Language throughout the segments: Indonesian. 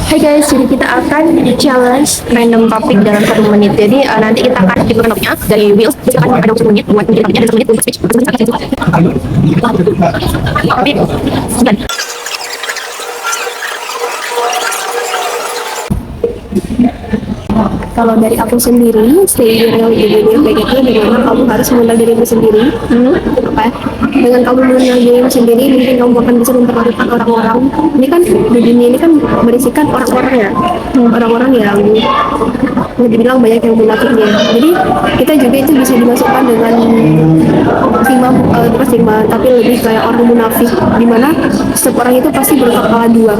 Hai guys, jadi kita akan challenge random topik dalam 1 menit. Jadi nanti kita akan diberikan topiknya dari Will. Kita akan ada 1 menit buat menjadi topiknya dan 1 menit untuk speech. Tapi, 9. Kalau dari aku sendiri, stay real di dunia kayak gitu, bagaimana kamu harus mengenal dirimu sendiri. Apa? Dengan kamu mengenal dirimu sendiri, mungkin kamu akan bisa memperlakukan orang-orang. Ini kan di dunia ini kan berisikan orang-orang ya, orang-orang yang dibilang banyak yang munafik ya. Jadi kita juga itu bisa dimasukkan dengan bukan stigma, tapi lebih kayak orang munafik, dimana setiap orang itu pasti berkepala dua.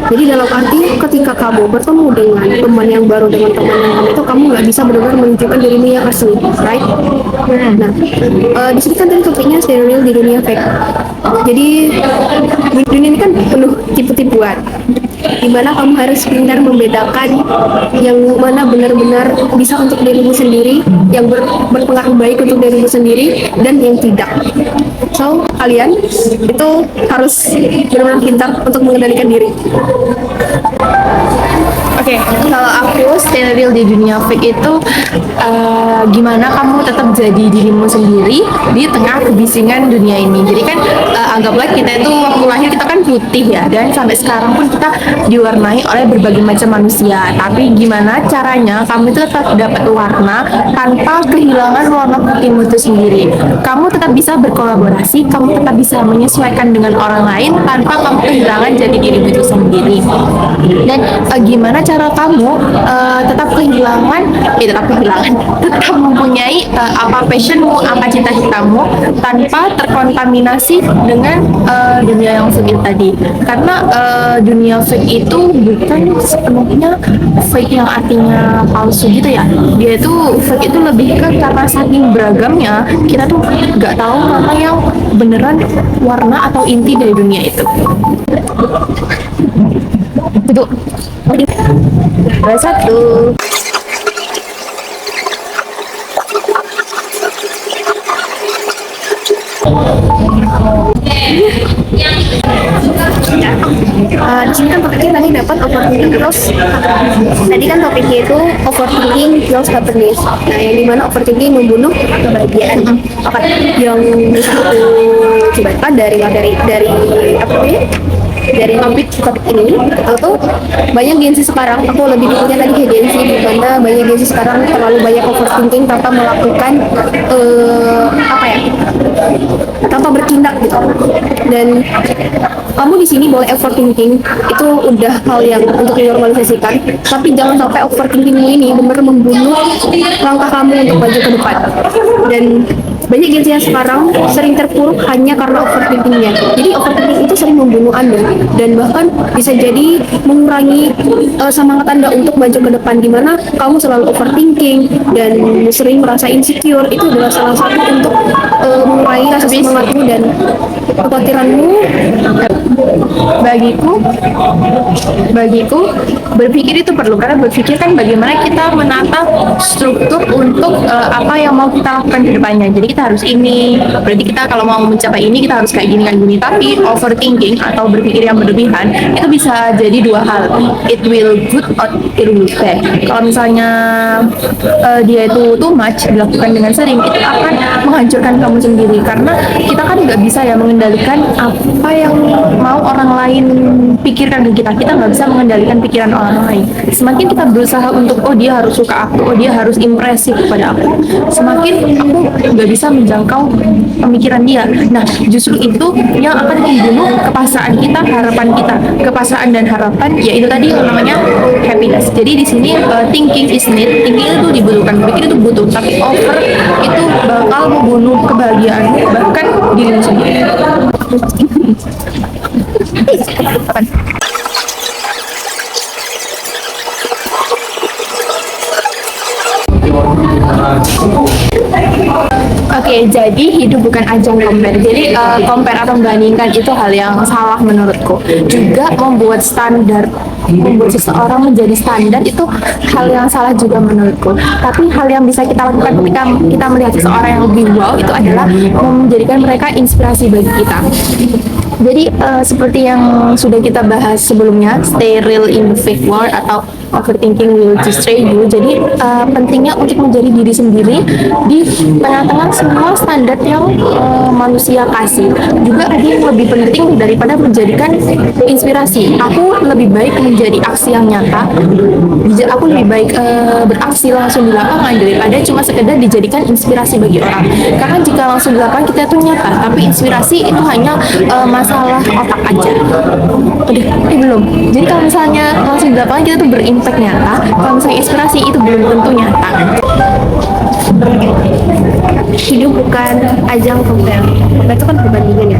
Jadi dalam arti ketika kamu bertemu dengan teman yang baru, dengan teman yang lama itu, kamu nggak bisa benar-benar menunjukkan dirimu yang asli, right? Nah, di sini kan tadi topiknya stay real di dunia fake. Jadi di dunia ini kan penuh tipu-tipuan, dimana kamu harus pintar membedakan yang mana benar-benar bisa untuk dirimu sendiri, yang berpengaruh baik untuk dirimu sendiri, dan yang tidak. So, kalian itu harus benar-benar pintar untuk mengendalikan diri. Oke, kalau aku stay real di dunia fake itu gimana kamu tetap jadi dirimu sendiri di tengah kebisingan dunia ini. Jadi kan anggaplah kita itu waktu lahir kita kan putih ya, dan sampai sekarang pun kita diwarnai oleh berbagai macam manusia. Tapi gimana caranya kamu itu tetap dapat warna tanpa kehilangan warna putihmu itu sendiri. Kamu tetap bisa berkolaborasi, kamu tetap bisa menyesuaikan dengan orang lain tanpa kamu kehilangan jadi dirimu itu sendiri. Dan gimana cara kamu tetap mempunyai apa passionmu, apa cita-citamu tanpa terkontaminasi dengan dunia yang fake tadi. Karena dunia fake itu bukan sepenuhnya fake yang artinya palsu gitu ya. Dia itu fake itu lebih ke karena saking beragamnya kita tuh nggak tahu mana yang beneran warna atau inti dari dunia itu. Itu. 1. Di sini kan topiknya tadi dapat overthinking, terus tadi kan topiknya itu overthinking kills happiness. Nah, yang dimana overthinking membunuh kebahagiaan. Oke, yang bisa aku coba dari apa namanya? Dari topik ini itu tuh banyak Gen Z sekarang, aku lebih dulunya tadi ke Gen Z, di mana banyak Gen Z sekarang terlalu banyak overthinking tanpa melakukan tanpa bertindak gitu. Dan kamu di sini boleh overthinking, itu udah hal yang untuk dinormalisasikan, tapi jangan sampai overthinkingmu ini benar membunuh langkah kamu untuk maju ke depan. Dan banyak Gen Z yang sekarang sering terpuruk hanya karena overthinkingnya. Jadi overthinking itu sering membunuh Anda, dan bahkan bisa jadi mengurangi semangat Anda untuk maju ke depan, dimana kamu selalu overthinking dan sering merasa insecure. Itu adalah salah satu untuk mengurangi rasa semangatmu dan kekhawatiranmu. Bagiku berpikir itu perlu, karena berpikir kan bagaimana kita menata struktur untuk apa yang mau kita lakukan ke depannya. Jadi kita harus ini, berarti kita kalau mau mencapai ini kita harus kayak gini. Tapi overthinking atau berpikir yang berlebihan itu bisa jadi dua hal, it will good or it will bad. Kalau misalnya dia itu too much dilakukan dengan sering, itu akan menghancurkan kamu sendiri, karena kita kan nggak bisa ya mengendalikan apa yang mau orang lain pikirkan ke kita. Kita nggak bisa mengendalikan pikiran orang lain. Semakin kita berusaha untuk dia harus suka aku, dia harus impresif kepada aku, semakin aku nggak bisa menjangkau pemikiran dia. Nah, justru itu yang akan membunuh kepasraan kita, harapan kita. Kepasraan dan harapan yaitu tadi yang namanya happiness. Jadi di sini thinking is need, thinking itu dibutuhkan, berpikir itu butuh, tapi over itu bakal membunuh kebahagiaan bahkan dirimu sendiri. Oke, jadi hidup bukan ajang compare. Jadi compare atau membandingkan itu hal yang salah menurutku. Juga membuat seseorang menjadi standar itu hal yang salah juga menurutku. Tapi hal yang bisa kita lakukan ketika kita melihat seseorang yang lebih wow itu adalah menjadikan mereka inspirasi bagi kita. Jadi seperti yang sudah kita bahas sebelumnya, stay real in the fake world atau overthinking will destroy you. Jadi pentingnya untuk menjadi diri sendiri di tengah-tengah semua standar yang manusia kasih. Juga ada yang lebih penting daripada menjadikan inspirasi. Aku lebih baik menjadi aksi yang nyata. Aku lebih baik beraksi langsung di lapangan daripada cuma sekedar dijadikan inspirasi bagi orang. Karena jika langsung di lapangan kita tuh nyata, tapi inspirasi itu hanya masalah otak aja. Udah, belum. Jadi kalau misalnya langsung di lapangan kita tuh berimpact nyata, kalau misalnya inspirasi itu belum tentu nyata. Hidup bukan ajang compare itu kan perbandingan ya.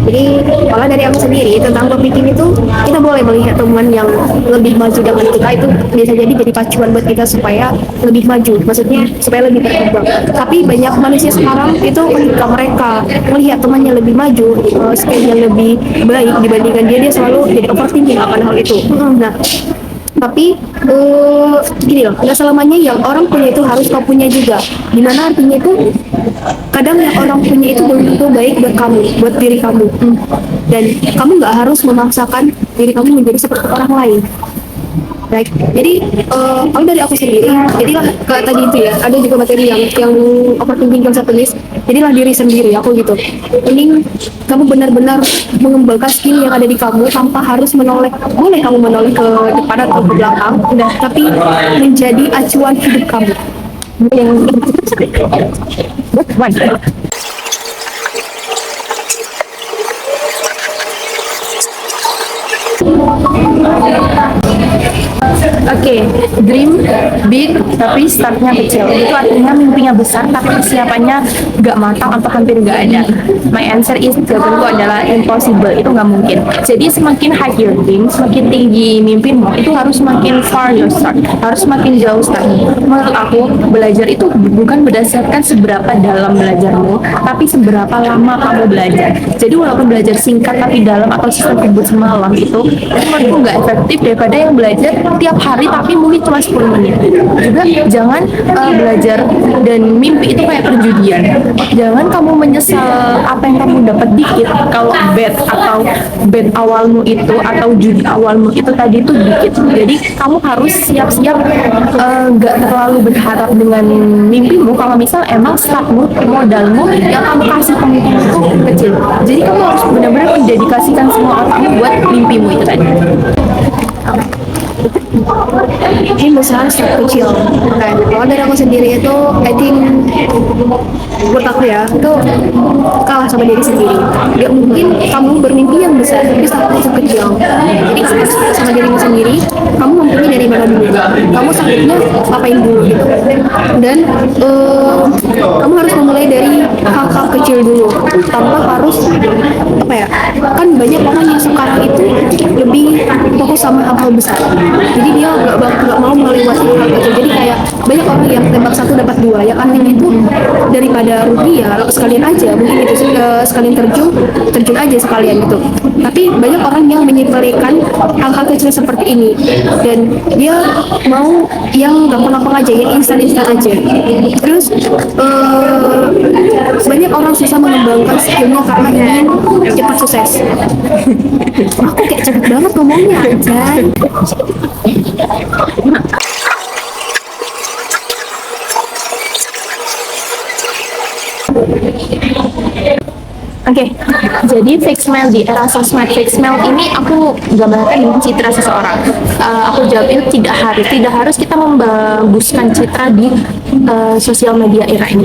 Jadi kalau dari aku sendiri tentang topik ini tuh, kita boleh melihat teman yang lebih maju dengan kita itu bisa jadi pacuan buat kita supaya lebih maju, maksudnya supaya lebih berkembang. Tapi banyak manusia sekarang itu ketika mereka melihat temannya lebih maju, skillnya lebih baik dibandingkan dia selalu jadi overthinking akan hal itu. Nah, tapi gini loh, nggak selamanya yang orang punya itu harus kau punya juga. Dimana artinya itu kadang yang orang punya itu belum tentu baik buat kamu, buat diri kamu. Dan kamu nggak harus memaksakan diri kamu menjadi seperti orang lain. Baik, jadi kalau dari aku sendiri, jadilah kayak tadi itu ya, ada juga materi yang overthinking yang saya tulis. Jadilah diri sendiri, aku gitu. Mending kamu benar-benar mengembangkan skill yang ada di kamu tanpa harus menoleh. Boleh kamu menoleh ke depan atau ke belakang, tapi menjadi acuan hidup kamu. Oke, dream big tapi startnya kecil. Itu artinya mimpinya besar tapi kesiapannya nggak matang atau hampir nggak ada. My answer is jawabanku adalah impossible. Itu nggak mungkin. Jadi semakin high your dream, semakin tinggi mimpimu, itu harus semakin far your start, harus semakin jauh startnya. Menurut aku, belajar itu bukan berdasarkan seberapa dalam belajarmu, tapi seberapa lama kamu belajar. Jadi walaupun belajar singkat tapi dalam atau sistem kebut semalam itu menurutku nggak efektif daripada yang belajar tiap hari tapi mungkin cuma 10 menit. Juga jangan belajar dan mimpi itu kayak perjudian. Jangan kamu menyesal apa yang kamu dapat dikit kalau bet awalmu itu atau judi awalmu itu tadi itu dikit. Jadi kamu harus siap-siap nggak terlalu berharap dengan mimpimu kalau misal emang startmu, modalmu yang kamu kasih ke mimpimu itu kecil. Jadi kamu harus benar-benar mendedikasikan semua otakmu buat mimpimu itu tadi. Ini besar start kecil. Nah, kalau dari aku sendiri itu, I think menurut aku ya, itu kalah sama diri sendiri. Gak mungkin kamu bermimpi yang besar tapi startnya kecil. Jadi start sama dirimu sendiri, kamu mempunyai dari mana dulu, kamu sakitnya ngapain dulu gitu. Dan kamu harus memulai dari hal-hal kecil dulu tanpa harus apa ya, kan banyak orang yang sekarang itu lebih fokus sama hal-hal besar. Jadi dia nggak mau melewati hal kecil. Jadi kayak banyak orang yang tembak satu dapat dua, yang artinya itu daripada rugi ya sekalian aja, mungkin itu sekalian terjun aja sekalian gitu. Tapi banyak orang yang menyepelekan hal-hal kecil seperti ini dan dia mau yang gampang-gampang aja, yang instan-instan aja. Terus banyak orang susah mengembangkan skillnya karena ingin cepat sukses. Aku kayak cepet banget ngomongnya aja. Oke, jadi fake smile di era sosmed, fake smile ini aku gambarkan dengan citra seseorang. Aku jawab itu tidak harus kita membaguskan citra di sosial media era ini.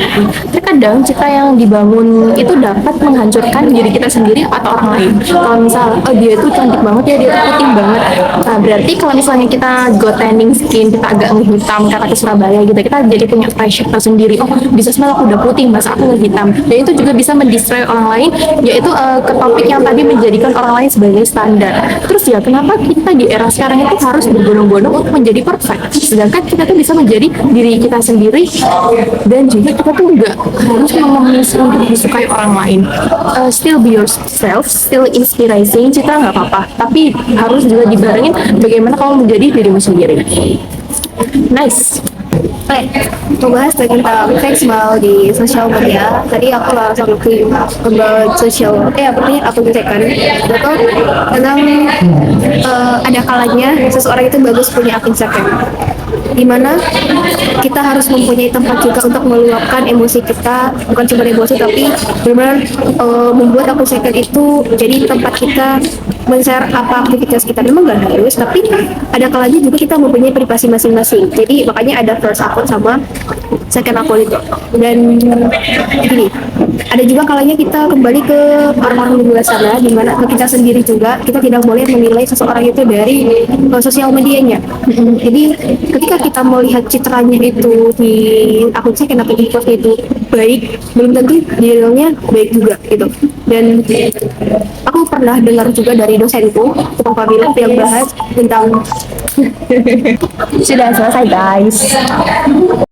Terkadang citra yang dibangun itu dapat menghancurkan diri kita sendiri atau orang lain. Kalau misal, oh dia itu cantik banget ya, dia itu putih banget. Berarti kalau misalnya kita go tanning skin, kita agak ngehitam karena ke Surabaya gitu, kita jadi punya pressure tersendiri. Oh, di sosmed aku udah putih, masa aku ngehitam. Dan itu juga bisa mendestroy orang lain, yaitu ke topik yang tadi menjadikan orang lain sebagai standar. Terus ya, kenapa kita di era sekarang itu harus berbondong-bondong untuk menjadi perfect, sedangkan kita tuh bisa menjadi diri kita sendiri dan juga kita tuh nggak harus mengemis untuk disukai orang lain. Still be yourself, still inspiring, citra nggak apa-apa, tapi harus juga dibarengin bagaimana kamu menjadi dirimu sendiri. Nice. Oke, membahas tentang seksual di sosial media. Tadi aku langsung ke about sosial, aku cekkan itu tentang ada kalanya seseorang itu bagus punya akun Instagram, dimana kita harus mempunyai tempat juga untuk meluapkan emosi kita, bukan cuma emosi tapi benar-benar membuat akun second itu jadi tempat kita men-share apa aktivitas kita. Memang gak harus, tapi ada kalanya juga kita mempunyai privasi masing-masing, jadi makanya ada first akun sama second akun itu. Dan gini, ada juga kalanya kita kembali ke orang-orang di luar sana, dimana ke kita sendiri juga, kita tidak boleh menilai seseorang itu dari sosial medianya. Jadi ketika kita melihat citranya itu di akun second atau di post itu baik, belum tentu di realnya baik juga gitu. Dan aku pernah dengar juga dari dosenku, Tukang Fabila, yang bahas tentang Sudah selesai guys.